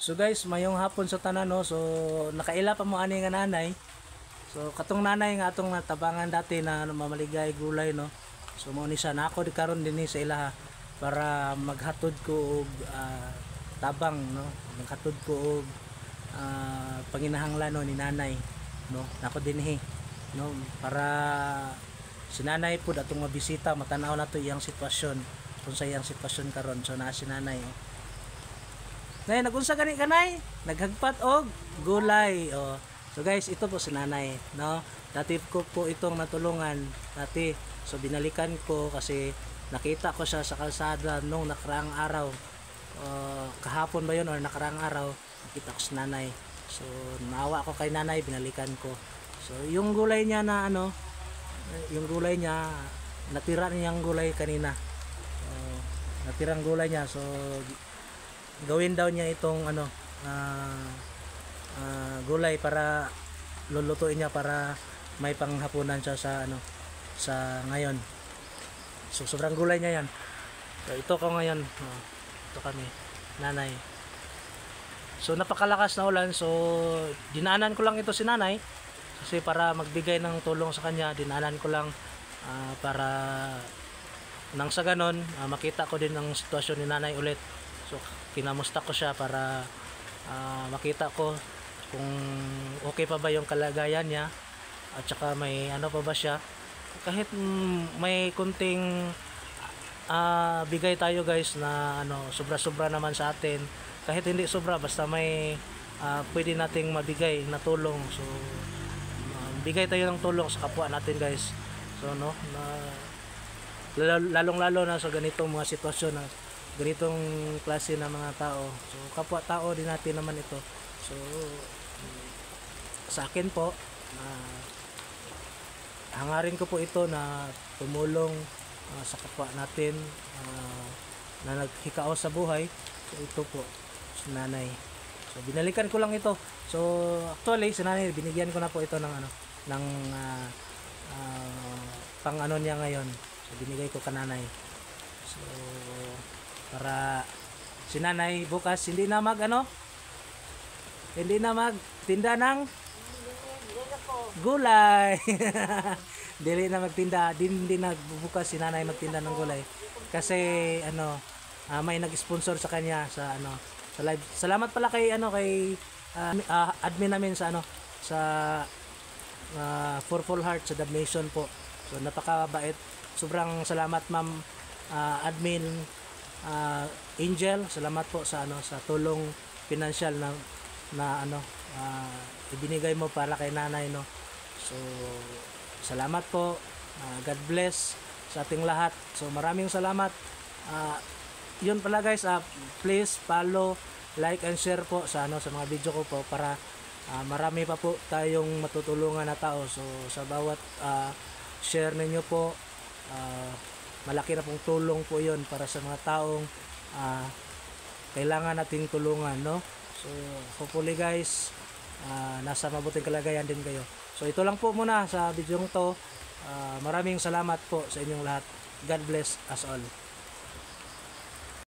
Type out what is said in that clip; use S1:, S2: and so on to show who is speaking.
S1: So guys, mayong hapon sa tanan no. So nakaila pa mo ani nga nanay. So katong nanay nga atong natabangan dati na mamaligay gulay no. So mo ni siya nako di karon dinhi sa ilaha para maghatod ko og tabang no. Maghatod ko og panginahanglan no ni nanay no. Nako dinhi no para si nanay pud atong mabisita matanaw nato iyang sitwasyon kung sa iyang sitwasyon karon. So naa si nanay oh. Nay, nagunsa gani kanay? Naghagpat og gulay. Oh. So guys, ito po si nanay, no? Dati ko po itong natulungan dati. So binalikan ko kasi nakita ko siya sa kalsada nung nakaraang araw. Kahapon ba 'yon or nakaraang araw? Nakita ko si nanay. So naawa ko kay nanay, binalikan ko. So yung gulay niya na ano, yung gulay niya, natira niyang gulay kanina. Natirang gulay niya. So gawin daw niya itong ano gulay para lulutuin niya para may panghapunan siya sa ano sa ngayon. So sobrang gulay niya yan. So ito ko ngayon, ito kami nanay. So napakalakas na ulan, so dinaanan ko lang ito si nanay kasi para magbigay ng tulong sa kanya. Dinaanan ko lang para nang sa ganon makita ko din ang sitwasyon ni nanay ulit. So kinamusta ko siya para makita ko kung okay pa ba yung kalagayan niya at saka may ano pa ba siya. Kahit may kunting bigay tayo guys na ano sobra-sobra naman sa atin, kahit hindi sobra basta may pwede nating mabigay na tulong. So bigay tayo ng tulong sa kapwa natin guys. So no lalong-lalo na sa ganitong mga sitwasyon na ganitong klase ng mga tao. So kapwa-tao din natin naman ito. So sa akin po hangarin ko po ito na tumulong sa kapwa natin na naghikao sa buhay. So ito po si nanay. So binalikan ko lang ito. So actually si nanay binigyan ko na po ito ng ano ng pang ano niya ngayon. So binigay ko kananay. So para si nanay bukas hindi na magtinda ng gulay. Dili na magtinda, hindi na bukas si nanay magtinda ng gulay kasi ano may nag-sponsor sa kanya sa ano sa live. Salamat pala kay admin namin sa ano sa For Full Heart sa donation po. So napakabait. Sobrang salamat ma'am admin Angel, salamat po sa ano sa tulong pinansyal na ano ibinigay mo para kay nanay no. So salamat po. God bless sa ating lahat. So maraming salamat. Yun pala guys, please follow, like and share po sa ano sa mga video ko po para marami pa po tayong matutulungan na tao. So sa bawat share ninyo po malaki na pong tulong po yun para sa mga taong kailangan nating tulungan no. So hopefully guys nasa mabuting kalagayan din kayo. So ito lang po muna sa video to. Maraming salamat po sa inyong lahat. God bless us all.